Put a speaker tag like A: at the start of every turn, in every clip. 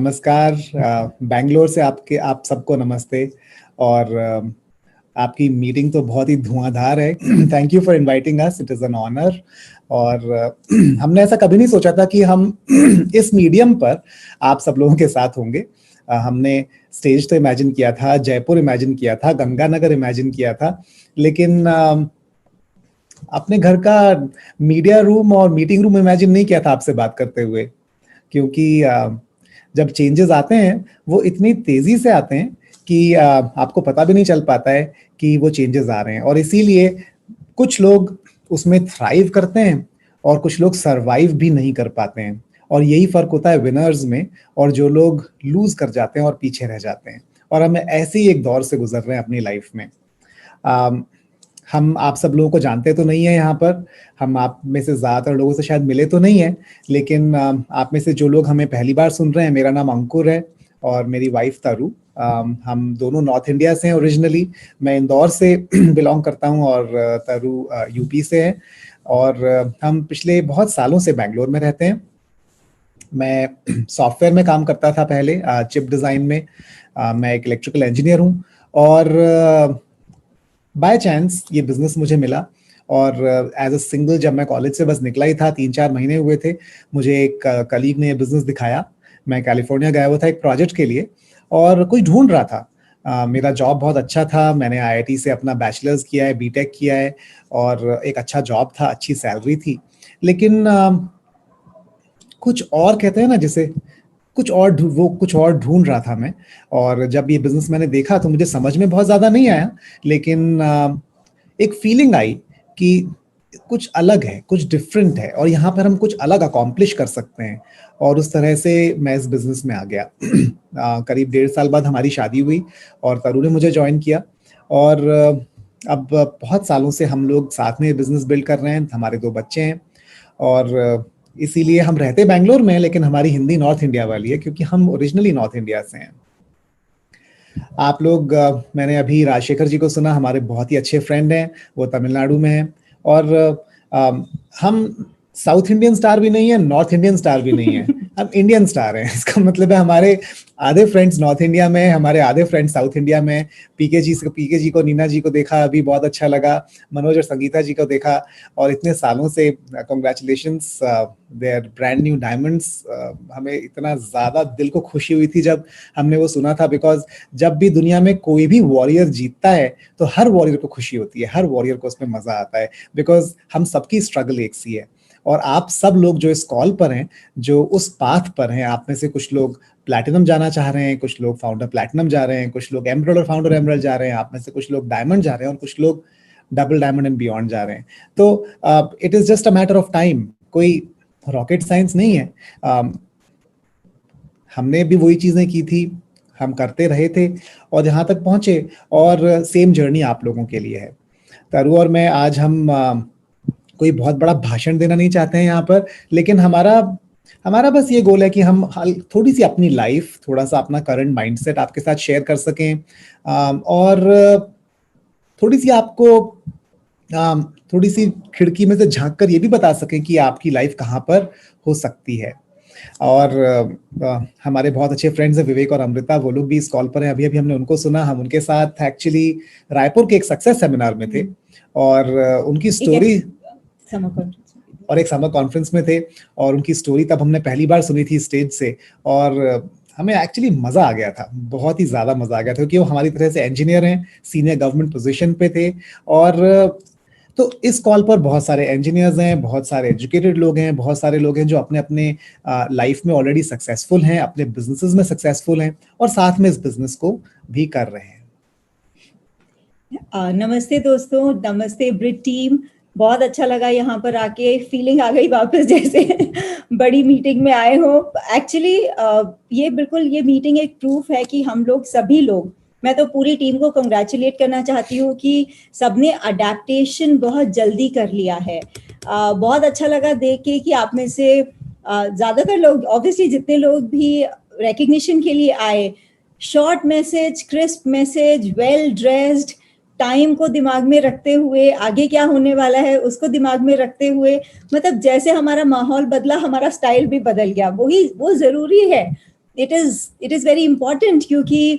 A: नमस्कार। बैंगलोर से आप सबको नमस्ते। और आपकी मीटिंग तो बहुत ही धुआंधार है। Thank you for inviting us, it is an honour. और हमने ऐसा कभी नहीं सोचा था कि हम इस मीडियम पर आप सब लोगों के साथ होंगे। हमने स्टेज तो इमेजिन किया था, जयपुर इमेजिन किया था, गंगानगर इमेजिन किया था, लेकिन अपने घर का मीडिया रूम और मीटिंग रूम इमेजिन नहीं किया था आपसे बात करते हुए। क्योंकि जब चेंजेस आते हैं वो इतनी तेजी से आते हैं कि आपको पता भी नहीं चल पाता है कि वो चेंजेस आ रहे हैं। और इसीलिए कुछ लोग उसमें थ्राइव करते हैं और कुछ लोग सरवाइव भी नहीं कर पाते हैं। और यही फर्क होता है विनर्स में और जो लोग लूज कर जाते हैं और पीछे रह जाते हैं। और हम ऐसे ही एक दौर से गुजर रहे हैं अपनी लाइफ में। हम आप सब लोगों को जानते तो नहीं है यहाँ पर, हम आप में से ज़्यादातर लोगों से शायद मिले तो नहीं है, लेकिन आप में से जो लोग हमें पहली बार सुन रहे हैं, मेरा नाम अंकुर है और मेरी वाइफ तरु। हम दोनों नॉर्थ इंडिया से हैं ओरिजिनली। मैं इंदौर से बिलोंग करता हूँ और तरु यूपी से है। और हम पिछले बहुत सालों से बैंगलोर में रहते हैं। मैं सॉफ्टवेयर में काम करता था पहले, चिप डिज़ाइन में। मैं एक इलेक्ट्रिकल इंजीनियर हूँ और बाय चांस ये बिजनेस मुझे मिला। और एज अ सिंगल जब मैं कॉलेज से बस निकला ही था, 3-4 महीने हुए थे, मुझे एक कलीग ने ये बिजनेस दिखाया। मैं कैलिफोर्निया गया हुआ था एक प्रोजेक्ट के लिए और कुछ ढूंढ रहा था। मेरा जॉब बहुत अच्छा था, मैंने आईआईटी से अपना बैचलर्स किया है, बीटेक किया है और एक अच्छा जॉब था, अच्छी सैलरी थी। लेकिन कुछ और कहते हैं ना, जैसे कुछ और ढूंढ रहा था मैं। और जब ये बिजनेस मैंने देखा तो मुझे समझ में बहुत ज़्यादा नहीं आया, लेकिन एक फीलिंग आई कि कुछ अलग है, कुछ डिफरेंट है और यहाँ पर हम कुछ अलग अकॉम्प्लिश कर सकते हैं। और उस तरह से मैं इस बिजनेस में आ गया। करीब 1.5 साल बाद हमारी शादी हुई और तरु ने मुझे ज्वाइन किया। और अब बहुत सालों से हम लोग साथ में बिजनेस बिल्ड कर रहे हैं। हमारे 2 बच्चे हैं और इसीलिए हम रहते बैंगलोर में, लेकिन हमारी हिंदी नॉर्थ इंडिया वाली है क्योंकि हम ओरिजिनली नॉर्थ इंडिया से हैं। आप लोग मैंने अभी राजशेखर जी को सुना, हमारे बहुत ही अच्छे फ्रेंड हैं, वो तमिलनाडु में हैं। और हम साउथ इंडियन स्टार भी नहीं है, नॉर्थ इंडियन स्टार भी नहीं है, हम इंडियन स्टार हैं। इसका मतलब है हमारे आधे फ्रेंड्स नॉर्थ इंडिया में, हमारे आधे फ्रेंड्स साउथ इंडिया में। पीके जी को, नीना जी को देखा अभी, बहुत अच्छा लगा। मनोज और संगीता जी को देखा और इतने सालों से congratulations, their brand new diamonds. हमें इतना ज़्यादा दिल को खुशी हुई थी जब हमने वो सुना था, बिकॉज जब भी दुनिया में कोई भी वॉरियर जीतता है तो हर वॉरियर को खुशी होती है, हर वॉरियर को उसमें मजा आता है, बिकॉज हम सबकी स्ट्रगल एक सी है। और आप सब लोग जो इस कॉल पर हैं, जो उस पाथ पर हैं, आप में से कुछ लोग प्लैटिनम जाना चाह रहे हैं, कुछ लोग फाउंडर प्लैटिनम जा रहे हैं, कुछ लोग एमरल्ड और फाउंडर एमरल्ड जा रहे हैं, आप में से कुछ लोग डायमंड जा रहे हैं और कुछ लोग डबल डायमंड एंड बियॉन्ड जा रहे हैं। तो it is just a matter of time, कोई रॉकेट साइंस नहीं है। हमने भी वही चीजें की थी, हम करते रहे थे और यहाँ तक पहुंचे। और सेम जर्नी आप लोगों के लिए है। तरु और मैं आज हम कोई बहुत बड़ा भाषण देना नहीं चाहते हैं यहाँ पर, लेकिन हमारा बस ये गोल है कि हम थोड़ी सी अपनी लाइफ, थोड़ा सा अपना करंट माइंडसेट आपके साथ शेयर कर सकें और थोड़ी सी आपको थोड़ी सी खिड़की में से झांक कर ये भी बता सकें कि आपकी लाइफ कहाँ पर हो सकती है। और हमारे बहुत अच्छे फ्रेंड्स हैं विवेक और अमृता, वो लोग भी इस कॉल पर हैं। अभी अभी हमने उनको सुना। हम उनके साथ एक्चुअली रायपुर के एक सक्सेस सेमिनार में थे और उनकी स्टोरी, और एक समर कॉन्फ्रेंस में थे और उनकी स्टोरी तब हमने पहली बार सुनी थी स्टेज से। और हमें एक्चुअली मजा आ गया था, बहुत ही ज्यादा मजा आ गया था, क्योंकि वो हमारी तरह से इंजीनियर हैं, सीनियर गवर्नमेंट पोजीशन पे थे। और तो इस कॉल पर बहुत सारे इंजीनियर्स हैं, बहुत सारे एजुकेटेड लोग हैं, बहुत सारे लोग हैं जो अपने अपने लाइफ में ऑलरेडी सक्सेसफुल हैं, अपने बिजनेसेस में सक्सेसफुल हैं और साथ में इस बिजनेस को भी कर रहे हैं।
B: नमस्ते दोस्तों, नमस्ते ब्रिट टीम। बहुत अच्छा लगा यहाँ पर आके, फीलिंग आ गई वापस जैसे बड़ी मीटिंग में आए हो। एक्चुअली ये मीटिंग एक प्रूफ है कि हम लोग सभी लोग, मैं तो पूरी टीम को कंग्रेचुलेट करना चाहती हूँ कि सबने अडेप्टेशन बहुत जल्दी कर लिया है। बहुत अच्छा लगा देख के कि आप में से ज़्यादातर लोग, ऑब्वियसली जितने लोग भी रिकग्निशन के लिए आए, short message, crisp message, well dressed, time को दिमाग में रखते हुए, आगे क्या होने वाला है उसको दिमाग में रखते हुए, मतलब जैसे हमारा माहौल बदला, हमारा स्टाइल भी बदल गया। वो जरूरी है। इट इज वेरी इंपॉर्टेंट, क्योंकि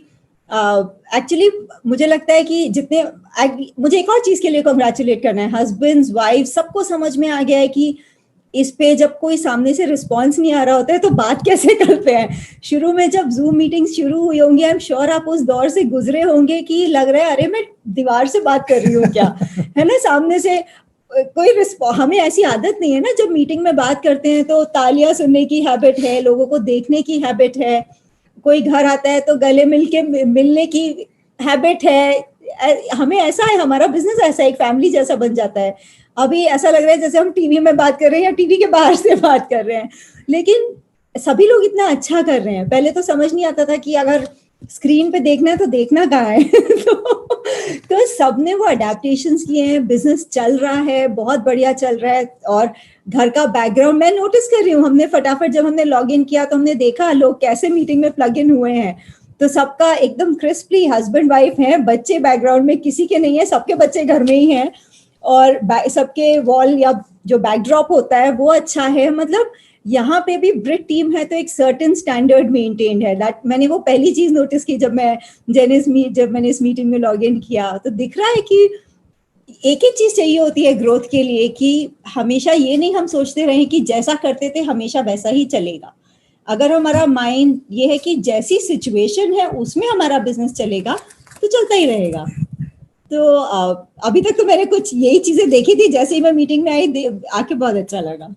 B: एक्चुअली मुझे लगता है कि जितने मुझे एक और चीज के लिए कॉन्ग्रेचुलेट करना है, हस्बैंड्स वाइफ सबको समझ में आ गया है कि इस पे जब कोई सामने से रिस्पॉन्स नहीं आ रहा होता है तो बात कैसे करते हैं। शुरू में जब जूम मीटिंग्स शुरू हुई होंगी, आई एम श्योर आप उस दौर से गुजरे होंगे कि लग रहा है अरे मैं दीवार से बात कर रही हूँ क्या, है ना, सामने से कोई रिस्पॉन्स। हमें ऐसी आदत नहीं है ना, जब मीटिंग में बात करते हैं तो तालियां सुनने की हैबिट है, लोगों को देखने की हैबिट है, कोई घर आता है तो गले मिलने की हैबिट है। हमें ऐसा है, हमारा बिजनेस ऐसा एक फैमिली जैसा बन जाता है। अभी ऐसा लग रहा है जैसे हम टीवी में बात कर रहे हैं या टीवी के बाहर से बात कर रहे हैं, लेकिन सभी लोग इतना अच्छा कर रहे हैं। पहले तो समझ नहीं आता था कि अगर स्क्रीन पे देखना है तो देखना कहाँ है तो सबने वो अडेप्टेशंस किए हैं, बिजनेस चल रहा है, बहुत बढ़िया चल रहा है। और घर का बैकग्राउंड मैं नोटिस कर रही हूँ, हमने फटाफट जब हमने लॉग इन किया तो हमने देखा लोग कैसे मीटिंग में प्लग इन हुए हैं, तो सबका एकदम क्रिस्पली, हस्बैंड वाइफ हैं, बच्चे बैकग्राउंड में किसी के नहीं है, सबके बच्चे घर में ही हैं, और सबके वॉल या जो बैकड्रॉप होता है वो अच्छा है। मतलब यहाँ पे भी ब्रिट टीम है तो एक सर्टेन स्टैंडर्ड मेंटेन्ड है। दैट मैंने वो पहली चीज नोटिस की जब मैंने इस मीटिंग में लॉग इन किया, तो दिख रहा है कि एक ही चीज चाहिए होती है ग्रोथ के लिए, कि हमेशा ये नहीं हम सोचते रहे कि जैसा करते थे हमेशा वैसा ही चलेगा। अगर हमारा माइंड ये है कि जैसी सिचुएशन है उसमें हमारा बिजनेस चलेगा तो चलता ही रहेगा। तो अभी तक तो मैंने कुछ यही चीजें देखी थी, जैसे ही मैं मीटिंग में आई आके बहुत अच्छा लगा।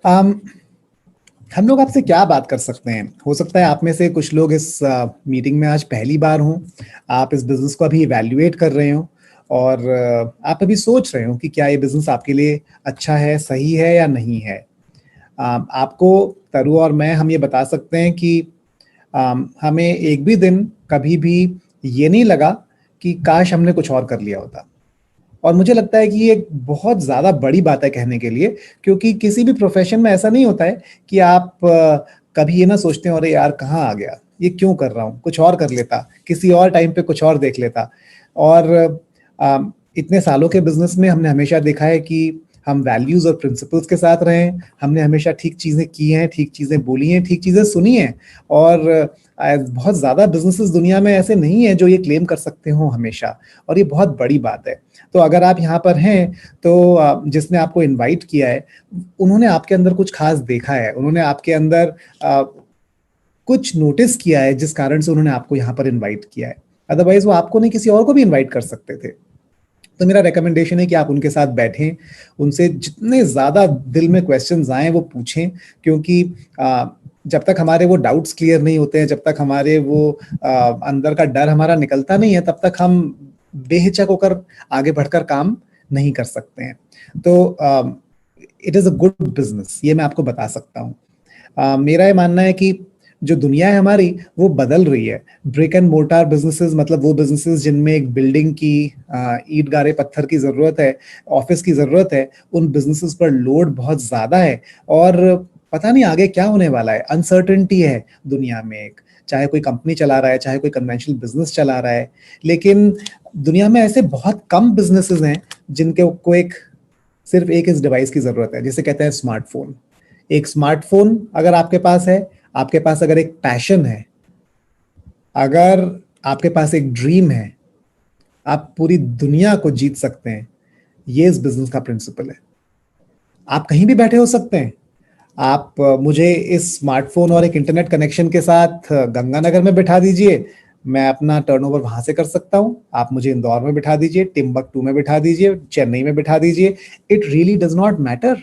A: हम लोग आपसे क्या बात कर सकते हैं? हो सकता है आप में से कुछ लोग इस मीटिंग में आज पहली बार हों, आप इस बिजनेस को अभी इवैल्यूएट कर रहे हो और आप अभी सोच रहे हो कि क्या ये बिजनेस आपके लिए अच्छा है, सही है या नहीं है। आपको तरु और मैं हम ये बता सकते हैं कि हमें एक भी दिन कभी भी ये नहीं लगा कि काश हमने कुछ और कर लिया होता। और मुझे लगता है कि ये एक बहुत ज़्यादा बड़ी बात है कहने के लिए, क्योंकि किसी भी प्रोफेशन में ऐसा नहीं होता है कि आप कभी ये ना सोचते हो अरे यार कहाँ आ गया, ये क्यों कर रहा हूँ, कुछ और कर लेता, किसी और टाइम पे कुछ और देख लेता। और इतने सालों के बिजनेस में हमने हमेशा देखा है कि हम वैल्यूज और प्रिंसिपल्स के साथ रहे हैं, हमने हमेशा ठीक चीज़ें की हैं, ठीक चीज़ें बोली हैं, ठीक चीज़ें सुनी हैं। और बहुत ज़्यादा बिजनेसेस दुनिया में ऐसे नहीं है जो ये क्लेम कर सकते हो हमेशा, और ये बहुत बड़ी बात है। तो अगर आप यहाँ पर हैं तो जिसने आपको इनवाइट किया है उन्होंने आपके अंदर कुछ खास देखा है, उन्होंने आपके अंदर कुछ नोटिस किया है जिस कारण से उन्होंने आपको यहाँ पर इनवाइट किया है। अदरवाइज वो आपको नहीं किसी और को भी इनवाइट कर सकते थे। तो मेरा रिकमेंडेशन है कि आप उनके साथ बैठें, उनसे जितने ज़्यादा दिल में क्वेश्चंस आए वो पूछें, क्योंकि जब तक हमारे वो डाउट्स क्लियर नहीं होते हैं, जब तक हमारे वो अंदर का डर हमारा निकलता नहीं है, तब तक हम बेहिचक होकर आगे बढ़कर काम नहीं कर सकते हैं। तो it is a good business, ये मैं आपको बता सकता हूँ। मेरा ये मानना है कि जो दुनिया है हमारी वो बदल रही है। ब्रिक एंड मोर्टार बिजनेसेस, मतलब वो बिजनेसेस जिनमें एक बिल्डिंग की ईंट गारे पत्थर की जरूरत है, ऑफिस की जरूरत है, उन बिजनेसेस पर लोड बहुत ज्यादा है और पता नहीं आगे क्या होने वाला है। अनसर्टेनिटी है दुनिया में, एक चाहे कोई कंपनी चला रहा है, चाहे कोई कन्वेंशनल बिजनेस चला रहा है, लेकिन दुनिया में ऐसे बहुत कम बिजनेसेस हैं जिनके को सिर्फ एक इस डिवाइस की जरूरत है, जिसे कहते हैं स्मार्टफोन। एक स्मार्टफोन अगर आपके पास है, आपके पास अगर एक पैशन है, अगर आपके पास एक ड्रीम है, आप पूरी दुनिया को जीत सकते हैं। ये इस बिजनेस का प्रिंसिपल है। आप कहीं भी बैठे हो सकते हैं। आप मुझे इस स्मार्टफोन और एक इंटरनेट कनेक्शन के साथ गंगानगर में बिठा दीजिए, मैं अपना टर्नओवर वहां से कर सकता हूं। आप मुझे इंदौर में बिठा दीजिए, टिम्बकटू में बिठा दीजिए, चेन्नई में बिठा दीजिए, it really does not matter.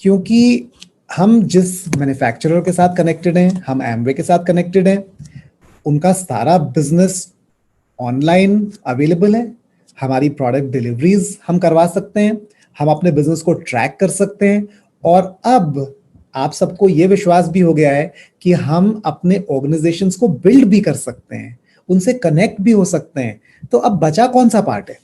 A: क्योंकि हम जिस मैन्युफैक्चरर के साथ कनेक्टेड हैं, हम एमवे के साथ कनेक्टेड हैं, उनका सारा बिजनेस ऑनलाइन अवेलेबल है। हमारी प्रोडक्ट डिलीवरीज हम करवा सकते हैं, हम अपने बिजनेस को ट्रैक कर सकते हैं, और अब आप सबको ये विश्वास भी हो गया है कि हम अपने ऑर्गेनाइजेशंस को बिल्ड भी कर सकते हैं, उनसे कनेक्ट भी हो सकते हैं। तो अब बचा कौन सा पार्ट है?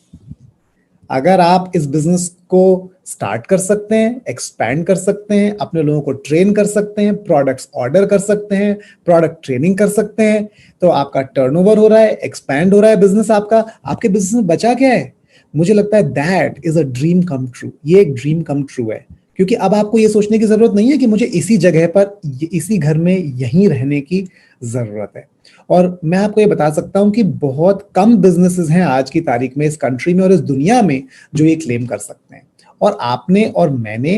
A: अगर आप इस बिजनेस को स्टार्ट कर सकते हैं, एक्सपैंड कर सकते हैं, अपने लोगों को ट्रेन कर सकते हैं, प्रोडक्ट्स ऑर्डर कर सकते हैं, प्रोडक्ट ट्रेनिंग कर सकते हैं, तो आपका टर्नओवर हो रहा है, एक्सपैंड हो रहा है बिजनेस आपका। आपके बिजनेस में बचा क्या है? मुझे लगता है that is a dream come true. ये एक ड्रीम कम ट्रू है, क्योंकि अब आपको ये सोचने की जरूरत नहीं है कि मुझे इसी जगह पर इसी घर में यहीं रहने की जरूरत है। और मैं आपको ये बता सकता हूं कि बहुत कम बिजनेसेस हैं आज की तारीख में इस कंट्री में और इस दुनिया में जो ये क्लेम कर सकते हैं। और आपने और मैंने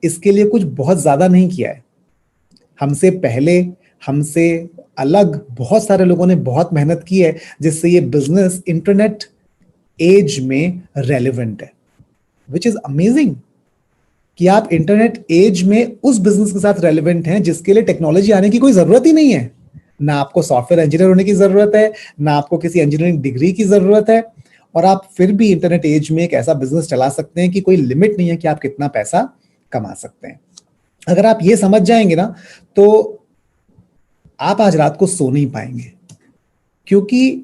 A: इसके लिए कुछ बहुत ज्यादा नहीं किया है। हमसे पहले, हमसे अलग बहुत सारे लोगों ने बहुत मेहनत की है जिससे ये बिजनेस इंटरनेट एज में रेलेवेंट है, विच इज अमेजिंग कि आप इंटरनेट एज में उस बिजनेस के साथ रेलेवेंट हैं जिसके लिए टेक्नोलॉजी आने की कोई जरूरत ही नहीं है। ना आपको सॉफ्टवेयर इंजीनियर होने की जरूरत है, ना आपको किसी इंजीनियरिंग डिग्री की जरूरत है, और आप फिर भी इंटरनेट एज में एक ऐसा बिजनेस चला सकते हैं कि कोई लिमिट नहीं है कि आप कितना पैसा कमा सकते हैं। अगर आप ये समझ जाएंगे ना, तो आप आज रात को सो नहीं पाएंगे, क्योंकि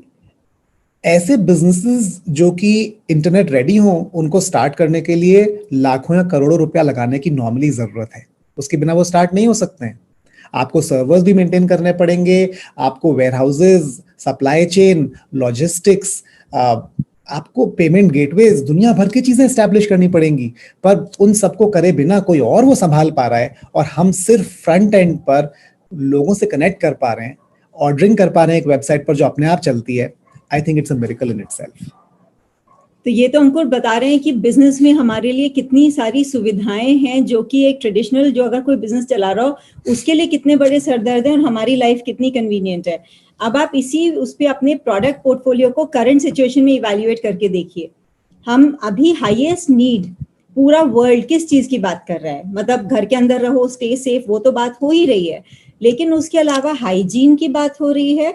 A: ऐसे बिजनेसेस जो कि इंटरनेट रेडी हो उनको स्टार्ट करने के लिए लाखों या करोड़ों रुपया लगाने की नॉर्मली जरूरत है। उसके बिना वो स्टार्ट नहीं हो सकते हैं। आपको सर्वर्स भी मेंटेन करने पड़ेंगे, आपको वेयरहाउसेस, सप्लाई चेन, लॉजिस्टिक्स, आपको पेमेंट गेटवेज, दुनिया भर की चीजें एस्टैब्लिश करनी पड़ेंगी। पर उन सबको करे बिना कोई और वो संभाल पा रहा है, और हम सिर्फ फ्रंट एंड पर लोगों से कनेक्ट कर पा रहे हैं, ऑर्डरिंग कर पा रहे हैं एक वेबसाइट पर जो अपने आप चलती है। I think it's a miracle in itself.
B: तो ये तो अंकुर बता रहे हैं कि बिजनेस में हमारे लिए कितनी सारी सुविधाएं हैं, जो कि एक ट्रेडिशनल जो अगर कोई बिजनेस चला रहा हो उसके लिए कितने बड़े सरदर्द हैं और हमारी लाइफ कितनी कन्वीनियंट है। अब आप इसी उस पे अपने प्रोडक्ट पोर्टफोलियो को करंट सिचुएशन में इवैल्यूएट करके देखिए। हम अभी हाईएस्ट नीड पूरा वर्ल्ड किस चीज की बात कर रहा है? मतलब घर के अंदर रहो, स्टे सेफ, वो तो बात हो ही रही है, लेकिन उसके अलावा हाइजीन की बात हो रही है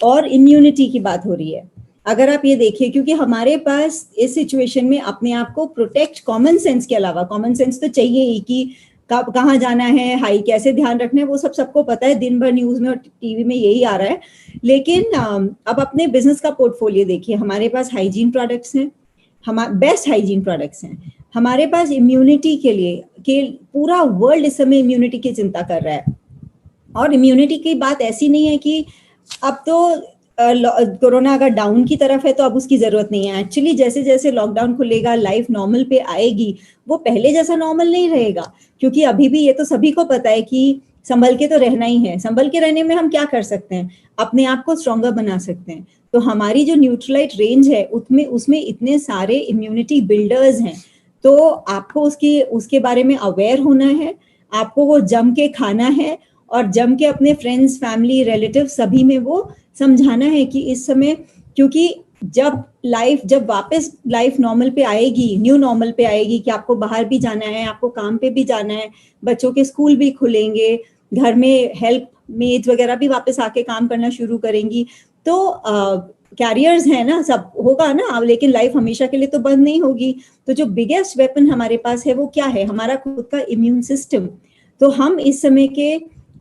B: और इम्यूनिटी की बात हो रही है। अगर आप ये देखिए, क्योंकि हमारे पास इस सिचुएशन में अपने आप को प्रोटेक्ट कॉमन सेंस के अलावा, कॉमन सेंस तो चाहिए ही कि कहाँ जाना है, हाई कैसे ध्यान रखना है, वो सबको पता है, दिन भर न्यूज में और टीवी में यही आ रहा है। लेकिन अब अपने बिजनेस का पोर्टफोलियो देखिए, हमारे पास हाइजीन प्रोडक्ट्स हैं, हमारे बेस्ट हाइजीन प्रोडक्ट्स हैं, हमारे पास इम्यूनिटी के लिए कि पूरा वर्ल्ड इस समय इम्यूनिटी की चिंता कर रहा है। और इम्यूनिटी की बात ऐसी नहीं है कि अब तो कोरोना अगर डाउन की तरफ है तो अब उसकी जरूरत नहीं है। एक्चुअली जैसे जैसे लॉकडाउन खुलेगा, लाइफ नॉर्मल पे आएगी, वो पहले जैसा नॉर्मल नहीं रहेगा, क्योंकि अभी भी ये तो सभी को पता है कि संभल के तो रहना ही है। संभल के रहने में हम क्या कर सकते हैं? अपने आप को स्ट्रॉन्गर बना सकते हैं। तो हमारी जो न्यूट्रलाइट रेंज है उसमें इतने सारे इम्यूनिटी बिल्डर्स हैं, तो आपको उसके बारे में अवेयर होना है, आपको वो जम के खाना है और जम के अपने फ्रेंड्स, फैमिली, रिलेटिव सभी में वो समझाना है कि इस समय, क्योंकि जब वापस लाइफ नॉर्मल पे आएगी, न्यू नॉर्मल पे आएगी कि आपको बाहर भी जाना है, आपको काम पे भी जाना है, बच्चों के स्कूल भी खुलेंगे, घर में हेल्प मेड्स वगैरह भी वापस आके काम करना शुरू करेंगी, तो कैरियर्स है ना, सब होगा ना, लेकिन लाइफ हमेशा के लिए तो बंद नहीं होगी। तो जो बिगेस्ट वेपन हमारे पास है वो क्या है? हमारा खुद का इम्यून सिस्टम। तो हम इस समय के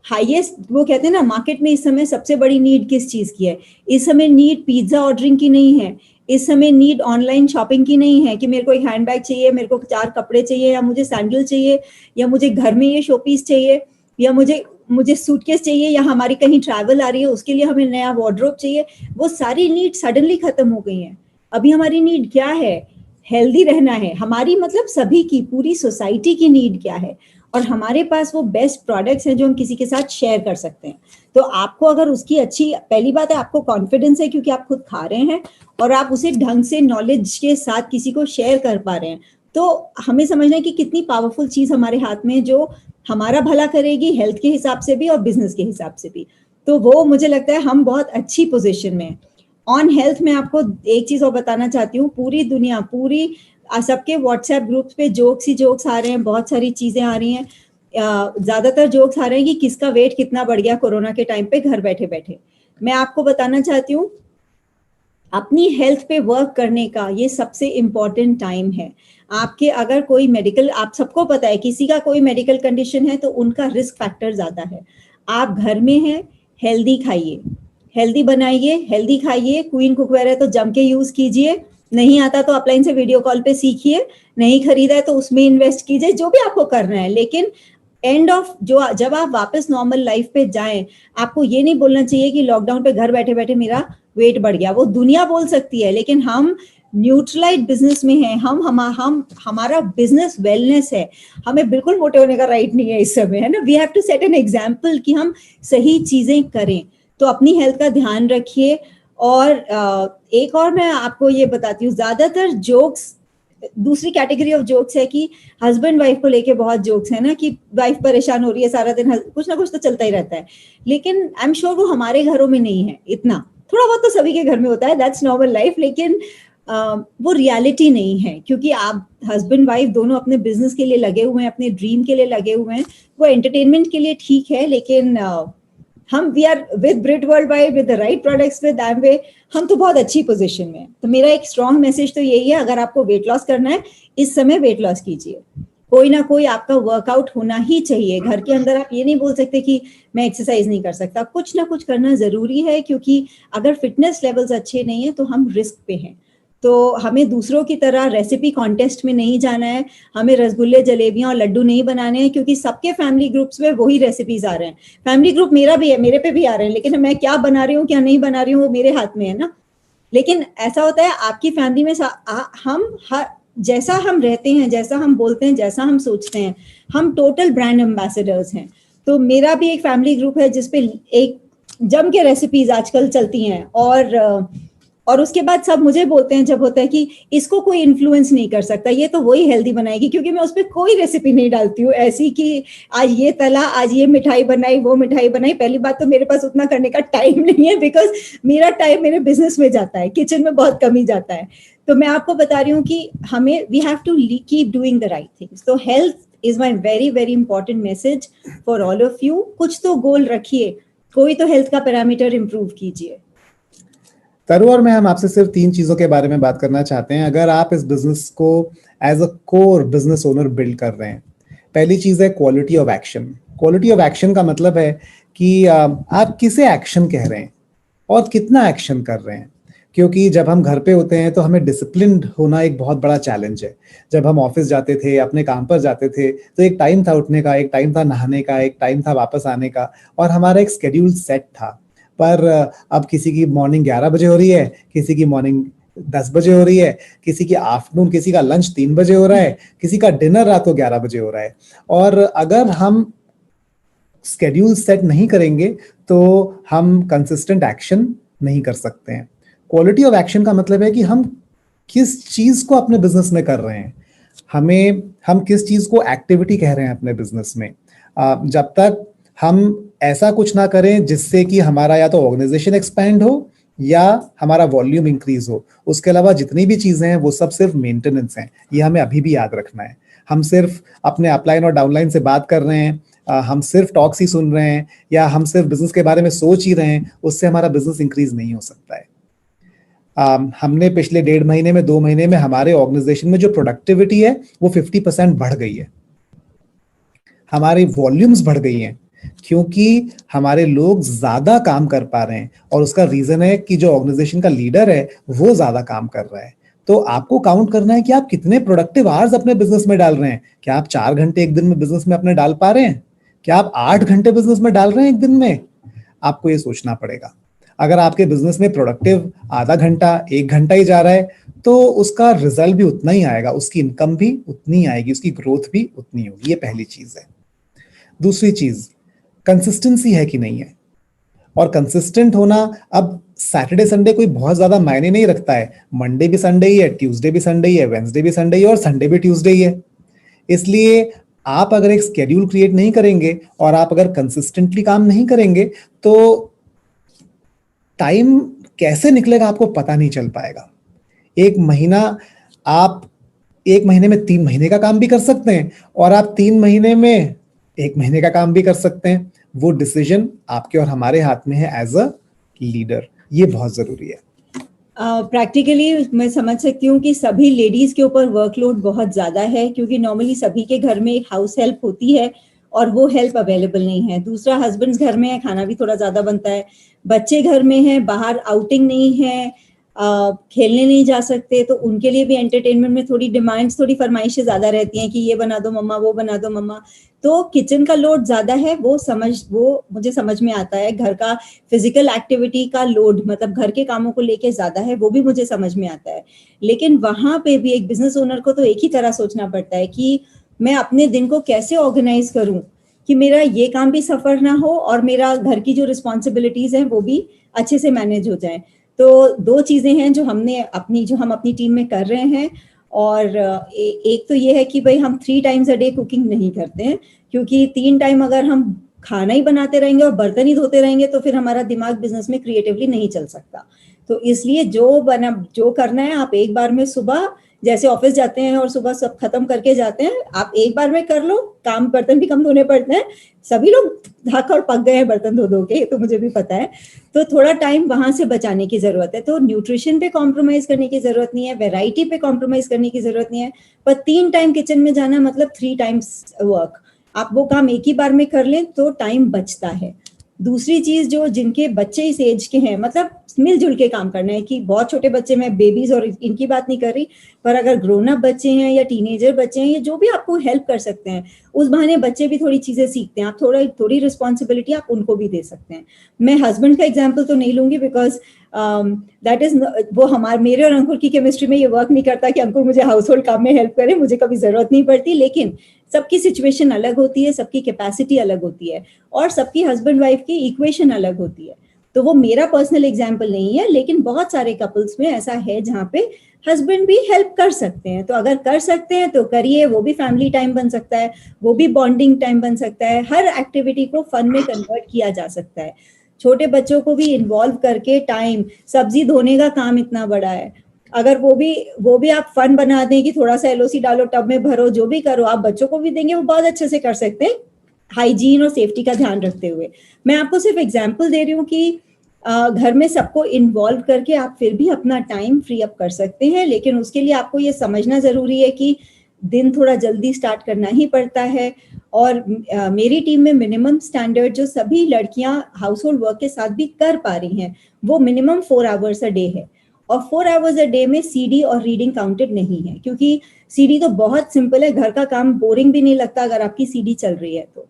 B: हाईएस्ट, वो कहते हैं ना, मार्केट में इस समय सबसे बड़ी नीड किस चीज की है? इस समय नीड पिज्जा ऑर्डरिंग की नहीं है, इस समय नीड ऑनलाइन शॉपिंग की नहीं है कि मेरे को एक हैंडबैग चाहिए, मेरे को 4 कपड़े चाहिए, या मुझे सैंडल चाहिए, या मुझे घर में ये शोपीस चाहिए, या मुझे सूटकेस चाहिए, या हमारी कहीं ट्रैवल आ रही है उसके लिए हमें नया वार्डरोब चाहिए। वो सारी नीड सडनली खत्म हो गई हैं। अभी हमारी नीड क्या है? हेल्दी रहना है। हमारी मतलब सभी की, पूरी सोसाइटी की नीड क्या है? और हमारे पास वो बेस्ट प्रोडक्ट्स हैं जो हम किसी के साथ शेयर कर सकते हैं। तो आपको अगर उसकी अच्छी, पहली बात है आपको कॉन्फिडेंस है क्योंकि आप खुद खा रहे हैं और आप उसे ढंग से नॉलेज के साथ किसी को शेयर कर पा रहे हैं, तो हमें समझना है कि कितनी पावरफुल चीज हमारे हाथ में है जो हमारा भला करेगी, हेल्थ के हिसाब से भी और बिजनेस के हिसाब से भी। तो वो मुझे लगता है हम बहुत अच्छी पोजीशन में हैं। ऑन हेल्थ में आपको एक चीज और बताना चाहती हूँ, पूरी दुनिया, पूरी सबके व्हाट्सएप ग्रुप्स पे जोक्स ही जोक्स आ रहे हैं, बहुत सारी चीजें आ रही हैं। ज्यादातर जोक्स आ रहे हैं कि किसका वेट कितना बढ़ गया कोरोना के टाइम पे घर बैठे बैठे। मैं आपको बताना चाहती हूँ, अपनी हेल्थ पे वर्क करने का ये सबसे इम्पोर्टेंट टाइम है। आपके अगर कोई मेडिकल, आप सबको पता है किसी का कोई मेडिकल कंडीशन है तो उनका रिस्क फैक्टर ज्यादा है। आप घर में हैं, हेल्दी खाइए, हेल्दी बनाइए, हेल्दी खाइए, क्वीन कुकवेयर है तो जम के यूज कीजिए, नहीं आता तो अपलाइन से वीडियो कॉल पे सीखिए, नहीं खरीदा है तो उसमें इन्वेस्ट कीजिए, जो भी आपको करना है। लेकिन एंड ऑफ जब आप वापस नॉर्मल लाइफ पे जाएं, आपको ये नहीं बोलना चाहिए कि लॉकडाउन पे घर बैठे बैठे मेरा वेट बढ़ गया। वो दुनिया बोल सकती है, लेकिन हम न्यूट्रलाइट बिजनेस में हैं, हम हमारा बिजनेस वेलनेस है, हमें बिल्कुल मोटे होने का राइट नहीं है इस समय, है ना। We have to set an example कि हम सही चीजें करें। तो अपनी हेल्थ का ध्यान रखिए। और एक और मैं आपको ये बताती हूँ, ज्यादातर जोक्स, दूसरी कैटेगरी ऑफ जोक्स है कि हस्बैंड वाइफ को लेके बहुत जोक्स है ना, कि वाइफ परेशान हो रही है सारा दिन, कुछ ना कुछ तो चलता ही रहता है। लेकिन आई एम श्योर वो हमारे घरों में नहीं है इतना, थोड़ा बहुत तो सभी के घर में होता है, दैट्स नॉर्मल लाइफ। लेकिन वो रियलिटी नहीं है, क्योंकि आप हस्बैंड वाइफ दोनों अपने बिजनेस के लिए लगे हुए हैं, अपने ड्रीम के लिए लगे हुए हैं। वो एंटरटेनमेंट के लिए ठीक है, लेकिन हम we are with Britt worldwide, with the right products, with Amway, हम तो बहुत अच्छी पोजीशन में हैं। तो मेरा एक स्ट्रॉन्ग मैसेज तो यही है, अगर आपको वेट लॉस करना है इस समय वेट लॉस कीजिए। कोई ना कोई आपका वर्कआउट होना ही चाहिए। घर के अंदर आप ये नहीं बोल सकते कि मैं एक्सरसाइज नहीं कर सकता, कुछ ना कुछ करना जरूरी है, क्योंकि अगर फिटनेस लेवल्स अच्छे नहीं है तो हम रिस्क पे हैं। तो हमें दूसरों की तरह रेसिपी कॉन्टेस्ट में नहीं जाना है, हमें रसगुल्ले जलेबियां और लड्डू नहीं बनाने हैं, क्योंकि सबके फैमिली ग्रुप्स में वही रेसिपीज आ रहे हैं। फैमिली ग्रुप मेरा भी है, मेरे पे भी आ रहे हैं, लेकिन मैं क्या बना रही हूँ क्या नहीं बना रही हूँ वो मेरे हाथ में है ना। लेकिन ऐसा होता है आपकी फैमिली में जैसा हम रहते हैं, जैसा हम बोलते हैं, जैसा हम सोचते हैं, हम टोटल ब्रांड एम्बेसडर्स हैं। तो मेरा भी एक फैमिली ग्रुप है जिसपे एक जम के रेसिपीज आजकल चलती हैं, और उसके बाद सब मुझे बोलते हैं जब होता है कि इसको कोई इन्फ्लुएंस नहीं कर सकता, ये तो वही हेल्दी बनाएगी, क्योंकि मैं उस पर कोई रेसिपी नहीं डालती हूँ ऐसी कि आज ये तला, आज ये मिठाई बनाई, वो मिठाई बनाई। पहली बात तो मेरे पास उतना करने का टाइम नहीं है, बिकॉज मेरा टाइम मेरे बिजनेस में जाता है, किचन में बहुत कम ही जाता है। तो मैं आपको बता रही हूँ कि हमें we have to keep doing the right things. तो health is my very very important message for all of you. कुछ तो गोल रखिए, कोई तो हेल्थ का पैरामीटर इंप्रूव कीजिए।
A: तरु और मैं, हम आपसे सिर्फ 3 चीजों के बारे में बात करना चाहते हैं अगर आप इस बिजनेस को as a core business owner build कर रहे हैं। पहली चीज है quality of action. Quality of action का मतलब है कि आप किसे एक्शन कह रहे हैं और कितना एक्शन कर रहे हैं। क्योंकि जब हम घर पे होते हैं तो हमें डिसिप्लिन्ड होना एक बहुत बड़ा चैलेंज है। जब हम ऑफिस जाते थे, अपने काम पर जाते थे, तो एक टाइम था उठने का, एक टाइम था नहाने का, एक टाइम था वापस आने का, और हमारा एक स्केड्यूल सेट था। पर अब किसी की मॉर्निंग 11 बजे हो रही है, किसी की मॉर्निंग 10 बजे हो रही है, किसी की आफ्टरनून, किसी का लंच 3 बजे हो रहा है, किसी का डिनर रात को 11 बजे हो रहा है। और अगर हम स्केड्यूल सेट नहीं करेंगे तो हम कंसिस्टेंट एक्शन नहीं कर सकते हैं। क्वालिटी ऑफ एक्शन का मतलब है कि हम किस चीज को अपने बिजनेस में कर रहे हैं, हम किस चीज को एक्टिविटी कह रहे हैं अपने बिजनेस में। जब तक हम ऐसा कुछ ना करें जिससे कि हमारा या तो ऑर्गेनाइजेशन एक्सपैंड हो या हमारा वॉल्यूम इंक्रीज हो, उसके अलावा जितनी भी चीजें हैं वो सब सिर्फ मेंटेनेंस हैं। ये हमें अभी भी याद रखना है। हम सिर्फ अपने अपलाइन और डाउनलाइन से बात कर रहे हैं, हम सिर्फ टॉक्स ही सुन रहे हैं, या हम सिर्फ बिजनेस के बारे में सोच ही रहे हैं, उससे हमारा बिजनेस इंक्रीज नहीं हो सकता है। हमने पिछले 1.5 महीने में, 2 महीने में हमारे ऑर्गेनाइजेशन में जो प्रोडक्टिविटी है वो 50% बढ़ गई है। हमारी वॉल्यूम्स बढ़ गई हैं क्योंकि हमारे लोग ज्यादा काम कर पा रहे हैं, और उसका रीजन है कि जो ऑर्गेनाइजेशन का लीडर है वो ज्यादा काम कर रहा है। तो आपको काउंट करना है कि आप कितने प्रोडक्टिव आवर्स अपने बिजनेस में डाल रहे हैं। क्या आप 4 घंटे एक दिन में बिजनेस में अपने डाल पा रहे हैं? क्या आप 8 घंटे बिजनेस में डाल रहे हैं एक दिन में? आपको ये सोचना पड़ेगा। अगर आपके बिजनेस में प्रोडक्टिव आधा घंटा, 1 घंटा ही जा रहा है, तो उसका रिजल्ट भी उतना ही आएगा, उसकी इनकम भी उतनी आएगी, उसकी ग्रोथ भी उतनी होगी। ये पहली चीज है। दूसरी चीज, कंसिस्टेंसी है कि नहीं है। और कंसिस्टेंट होना, अब सैटरडे संडे कोई बहुत ज्यादा मायने नहीं रखता है। मंडे भी संडे ही है, ट्यूसडे भी संडे ही है, वेंसडे भी संडे ही है, और संडे भी ट्यूसडे ही है। इसलिए आप अगर एक स्केड्यूल क्रिएट नहीं करेंगे और आप अगर कंसिस्टेंटली काम नहीं करेंगे तो टाइम कैसे निकलेगा आपको पता नहीं चल पाएगा। आप 1 महीने में 3 महीने का काम भी कर सकते हैं, और आप 3 महीने में 1 महीने का काम भी कर सकते हैं। वो डिसीजन आपके और हमारे हाथ में है एज अ लीडर। ये बहुत जरूरी है।
B: प्रैक्टिकली मैं समझ सकती हूँ कि सभी लेडीज के ऊपर वर्कलोड बहुत ज्यादा है, क्योंकि नॉर्मली सभी के घर में एक हाउस हेल्प होती है और वो हेल्प अवेलेबल नहीं है। दूसरा, हस्बैंड्स घर में है, खाना भी थोड़ा ज्यादा बनता है। बच्चे घर में है, बाहर आउटिंग नहीं है, खेलने नहीं जा सकते, तो उनके लिए भी एंटरटेनमेंट में थोड़ी डिमांड्स, थोड़ी फरमाइशें ज्यादा रहती हैं कि ये बना दो मम्मा, वो बना दो मम्मा। तो किचन का लोड ज्यादा है, वो मुझे समझ में आता है। घर का फिजिकल एक्टिविटी का लोड, मतलब घर के कामों को लेके ज्यादा है, वो भी मुझे समझ में आता है। लेकिन वहां पे भी एक बिजनेस ओनर को तो एक ही तरह सोचना पड़ता है कि मैं अपने दिन को कैसे ऑर्गेनाइज करूं कि मेरा ये काम भी सफर ना हो और मेरा घर की जो रिस्पॉन्सिबिलिटीज हैं वो भी अच्छे से मैनेज हो जाए। तो दो चीजें हैं जो हम अपनी टीम में कर रहे हैं। और एक तो ये है कि भाई हम 3 टाइम्स अ डे कुकिंग नहीं करते हैं, क्योंकि 3 टाइम अगर हम खाना ही बनाते रहेंगे और बर्तन ही धोते रहेंगे तो फिर हमारा दिमाग बिजनेस में क्रिएटिवली नहीं चल सकता। तो इसलिए जो करना है आप एक बार में, सुबह जैसे ऑफिस जाते हैं और सुबह सब खत्म करके जाते हैं, आप एक बार में कर लो काम। बर्तन भी कम धोने पड़ते हैं, सभी लोग थक और पक गए हैं बर्तन धो धो के, तो मुझे भी पता है। तो थोड़ा टाइम वहां से बचाने की जरूरत है। तो न्यूट्रिशन पे कॉम्प्रोमाइज करने की जरूरत नहीं है, वेराइटी पे कॉम्प्रोमाइज करने की जरूरत नहीं है, पर 3 टाइम किचन में जाना मतलब 3 टाइम्स वर्क। आप वो काम एक ही बार में कर लें तो टाइम बचता है। दूसरी चीज, जो जिनके बच्चे इस एज के हैं, मतलब मिलजुल के काम करना है, कि बहुत छोटे बच्चे, मैं बेबीज और इनकी बात नहीं कर रही, पर अगर ग्रोन अप बच्चे हैं या टीनेजर बच्चे हैं या जो भी आपको हेल्प कर सकते हैं, उस बहाने बच्चे भी थोड़ी चीजें सीखते हैं। आप थोड़ी रिस्पॉन्सिबिलिटी आप उनको भी दे सकते हैं। मैं हस्बैंड का एग्जाम्पल तो नहीं लूंगी, बिकॉज दैट इज वो मेरे और अंकुर की केमिस्ट्री में ये वर्क नहीं करता कि अंकुर मुझे हाउस होल्ड काम में हेल्प करे, मुझे कभी जरूरत नहीं पड़ती। लेकिन सबकी सिचुएशन अलग होती है, सबकी कैपेसिटी अलग होती है, और सबकी हस्बैंड वाइफ की इक्वेशन अलग होती है। तो वो मेरा पर्सनल एग्जाम्पल नहीं है, लेकिन बहुत सारे कपल्स में ऐसा है जहाँ पे हस्बैंड भी हेल्प कर सकते हैं। तो अगर कर सकते हैं तो करिए, वो भी फैमिली टाइम बन सकता है, वो भी बॉन्डिंग टाइम बन सकता है। हर एक्टिविटी को फन में कन्वर्ट किया जा सकता है। छोटे बच्चों को भी इन्वॉल्व करके टाइम, सब्जी धोने का काम इतना बड़ा है, अगर वो भी आप फन बना दें कि थोड़ा सा एलओसी डालो, टब में भरो, जो भी करो, आप बच्चों को भी देंगे, वो बहुत अच्छे से कर सकते हैं, हाइजीन और सेफ्टी का ध्यान रखते हुए। मैं आपको सिर्फ एग्जांपल दे रही हूँ कि घर में सबको इन्वॉल्व करके आप फिर भी अपना टाइम फ्री अप कर सकते हैं। लेकिन उसके लिए आपको ये समझना जरूरी है कि दिन थोड़ा जल्दी स्टार्ट करना ही पड़ता है। और मेरी टीम में मिनिमम स्टैंडर्ड जो सभी लड़कियां हाउस होल्ड वर्क के साथ भी कर पा रही हैं, वो मिनिमम 4 आवर्स अ डे है। और 4 आवर्स अ डे में सीडी और रीडिंग काउंटेड नहीं है, क्योंकि सीडी तो बहुत सिंपल है, घर का काम बोरिंग भी नहीं लगता अगर आपकी सीडी चल रही है। तो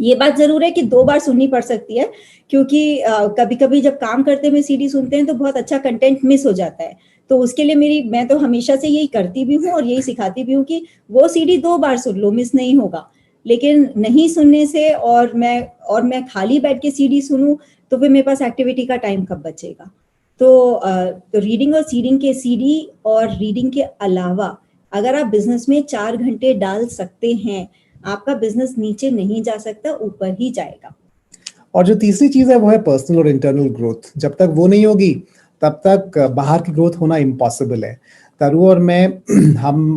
B: ये बात जरूर है कि 2 बार सुननी पड़ सकती है, क्योंकि कभी कभी जब काम करते हुए सीडी सुनते हैं तो बहुत अच्छा कंटेंट मिस हो जाता है। तो उसके लिए मैं तो हमेशा से यही करती भी हूँ और यही सिखाती भी हूँ कि वो सीडी 2 बार सुन लो, मिस नहीं होगा। लेकिन नहीं सुनने से, और मैं खाली बैठ के सीडी सुनूं, तो फिर मेरे पास एक्टिविटी का टाइम कब बचेगा। तो रीडिंग और सीडी और रीडिंग के अलावा अगर आप बिजनेस में 4 घंटे डाल सकते हैं, आपका बिजनेस नीचे नहीं जा सकता, ऊपर ही जाएगा।
A: और जो तीसरी चीज है वो है पर्सनल और इंटरनल ग्रोथ। जब तक वो नहीं होगी तब तक बाहर की ग्रोथ होना इम्पॉसिबल है। तरु और मैं हम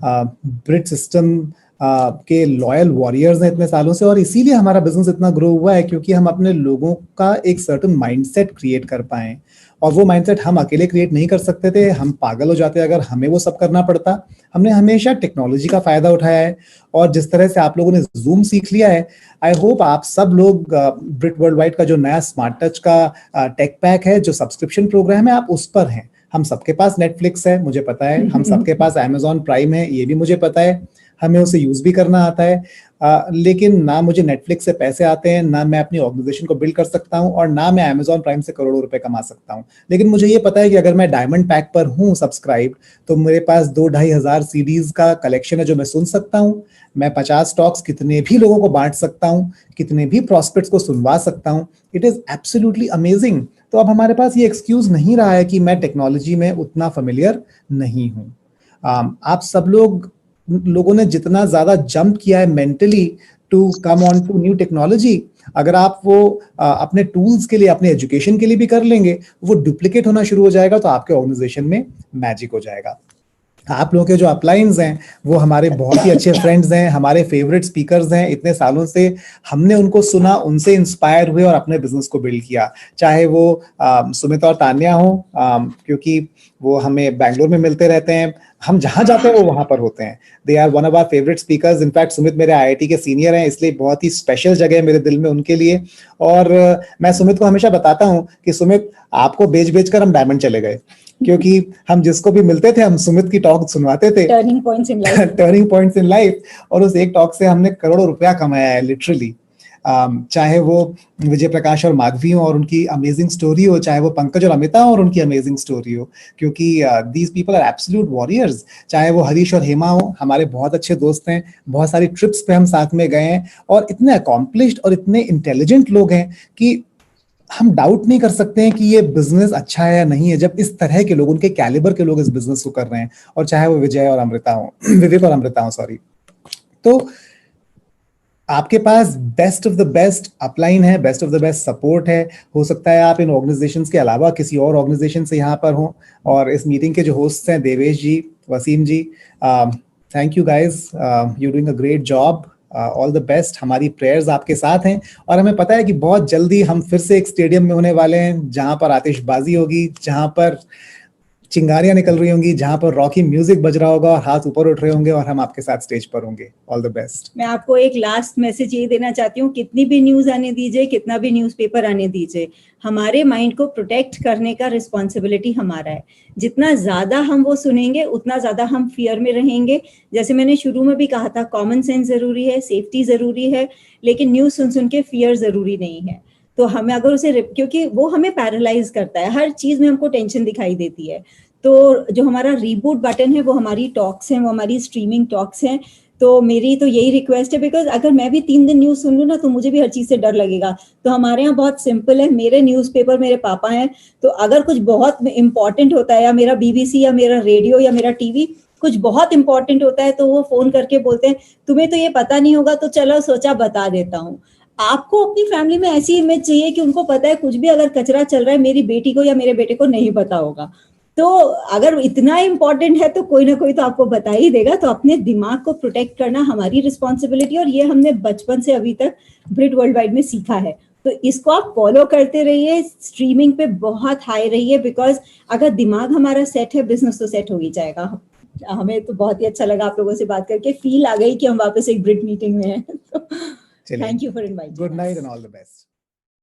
A: ब्रिट सिस्टम के लॉयल वॉरियर्स हैं इतने सालों से, और इसीलिए हमारा बिजनेस इतना ग्रो हुआ है, क्योंकि हम अपने लोगों का एक सर्टेन माइंडसेट क्रिएट कर पाए। और वो माइंडसेट हम अकेले क्रिएट नहीं कर सकते थे, हम पागल हो जाते अगर हमें वो सब करना पड़ता। हमने हमेशा टेक्नोलॉजी का फायदा उठाया है, और जिस तरह से आप लोगों ने जूम सीख लिया है, आई होप आप सब लोग ब्रिट वर्ल्ड वाइड का जो नया स्मार्ट टच का टेक पैक है, जो सब्सक्रिप्शन प्रोग्राम है, आप उस पर हैं। हम सबके पास नेटफ्लिक्स है, मुझे पता है, हम सबके पास अमेजॉन प्राइम है, ये भी मुझे पता है, हमें उसे यूज भी करना आता है। लेकिन ना मुझे नेटफ्लिक्स से पैसे आते हैं, ना मैं अपनी ऑर्गेनाइजेशन को बिल्ड कर सकता हूं, और ना मैं अमेजॉन प्राइम से करोड़ों रुपए कमा सकता हूं। लेकिन मुझे ये पता है कि अगर मैं डायमंड पैक पर हूं सब्सक्राइब, तो मेरे पास 2-2,500 सीडीज का कलेक्शन है जो मैं सुन सकता हूं। मैं 50 स्टॉक्स कितने भी लोगों को बांट सकता हूं, कितने भी प्रॉस्पेक्ट्स को सुनवा सकता हूं। It is absolutely amazing. तो अब हमारे पास ये एक्सक्यूज नहीं रहा है कि मैं टेक्नोलॉजी में उतना फेमिलियर नहीं हूं। आप सब लोगों ने जितना ज्यादा जंप किया है mentally to come on to new technology, अगर आप वो अपने टूल्स के लिए, अपने एजुकेशन के लिए भी कर लेंगे, वो डुप्लीकेट होना शुरू हो जाएगा, तो आपके ऑर्गेनाइजेशन में मैजिक हो जाएगा। आप लोगों के जो अपलाइंस हैं वो हमारे बहुत ही अच्छे फ्रेंड्स हैं, हमारे फेवरेट स्पीकर्स हैं। इतने सालों से हमने उनको सुना, उनसे इंस्पायर हुए और अपने बिजनेस को बिल्ड किया। चाहे वो सुमित और तान्या हो, क्योंकि वो हमें बैंगलोर में मिलते रहते हैं, हम जहां जाते हैं वो वहां पर होते हैं। They are one of our favourite speakers. In fact Sumit मेरे आईआईटी के सीनियर हैं, इसलिए बहुत ही स्पेशल जगह है मेरे दिल में उनके लिए। और मैं सुमित को हमेशा बताता हूं कि सुमित, आपको बेच बेच कर हम डायमंड चले गए, क्योंकि हम जिसको भी मिलते थे हम सुमित की टॉक सुनवाते थे,
B: turning points in life.
A: Turning points in life. और उस एक टॉक से हमने करोड़ों रुपया कमाया है लिटरली। चाहे वो विजय प्रकाश और माधवी हो और उनकी अमेजिंग स्टोरी हो, चाहे वो पंकज और अमिता हो और उनकी अमेजिंग स्टोरी हो, क्योंकि these people are absolute warriors. चाहे वो हरीश और हेमा हो, हमारे बहुत अच्छे दोस्त हैं, बहुत सारी ट्रिप्स पे हम साथ में गए हैं, और इतने अकॉम्प्लिश्ड और इतने इंटेलिजेंट लोग हैं कि हम डाउट नहीं कर सकते हैं कि ये बिजनेस अच्छा है या नहीं है, जब इस तरह के लोग, उनके कैलिबर के लोग इस बिजनेस को कर रहे हैं। और चाहे वो विजय और अमृता हो, विवेक और अमृता हो, सॉरी। तो आपके पास best of the best upline है, best of the best support है। हो सकता है आप इन ऑर्गेनाइजेशंस के अलावा किसी और ऑर्गेनाइजेशन से यहाँ पर हो। और इस मीटिंग के जो होस्ट हैं, Devesh ji, Waseem ji, thank you guys, you doing a great job, all the best. हमारी प्रेयर्स आपके साथ हैं, और हमें पता है कि बहुत जल्दी हम फिर से एक स्टेडियम में होने वाले हैं, जहां पर आतिशबाजी होगी, जहां पर चिंगारियां निकल रही होंगी, जहां पर रॉकी म्यूजिक बज रहा होगा और हाथ ऊपर उठ रहे होंगे, और हम आपके साथ स्टेज पर होंगे। All the best.
B: मैं आपको एक लास्ट मैसेज ये देना चाहती हूँ, कितनी भी न्यूज आने दीजिए, कितना भी न्यूज़पेपर आने दीजिए, हमारे माइंड को प्रोटेक्ट करने का रिस्पॉन्सिबिलिटी हमारा है। जितना ज्यादा हम वो सुनेंगे उतना ज्यादा हम फियर में रहेंगे। जैसे मैंने शुरू में भी कहा था, कॉमन सेंस जरूरी है, सेफ्टी जरूरी है, लेकिन न्यूज सुन सुन के फियर जरूरी नहीं है। तो हमें अगर उसे, क्योंकि वो हमें पैरालाइज करता है, हर चीज में हमको टेंशन दिखाई देती है। तो जो हमारा रीबूट बटन है वो हमारी टॉक्स हैं, वो हमारी स्ट्रीमिंग टॉक्स हैं। तो मेरी तो यही रिक्वेस्ट है, बिकॉज अगर मैं भी 3 दिन न्यूज सुन लूँ ना तो मुझे भी हर चीज से डर लगेगा। तो हमारे यहाँ बहुत सिंपल है, मेरे न्यूज़पेपर मेरे पापा हैं, तो अगर कुछ बहुत इंपॉर्टेंट होता है, या मेरा बीबीसी या मेरा रेडियो या मेरा टीवी कुछ बहुत इंपॉर्टेंट होता है, तो वो फोन करके बोलते हैं तुम्हें तो ये पता नहीं होगा, तो चलो सोचा बता देता हूँ। आपको अपनी फैमिली में ऐसी इमेज चाहिए कि उनको पता है कुछ भी अगर कचरा चल रहा है, मेरी बेटी को या मेरे बेटे को नहीं पता होगा। तो अगर इतना इंपॉर्टेंट है तो कोई ना कोई तो आपको बता ही देगा। तो अपने दिमाग को प्रोटेक्ट करना हमारी रिस्पॉन्सिबिलिटी, और ये हमने बचपन से अभी तक ब्रिट वर्ल्ड वाइड में सीखा है। तो इसको आप फॉलो करते रहिए, स्ट्रीमिंग पे बहुत हाई रहिए, बिकॉज अगर दिमाग हमारा सेट है, बिजनेस तो सेट हो ही जाएगा। हमें तो बहुत ही अच्छा लगा आप लोगों से बात करके, फील आ गई कि हम वापस एक ब्रिट मीटिंग में हैं। Thank you for inviting.
A: Good night and all the best.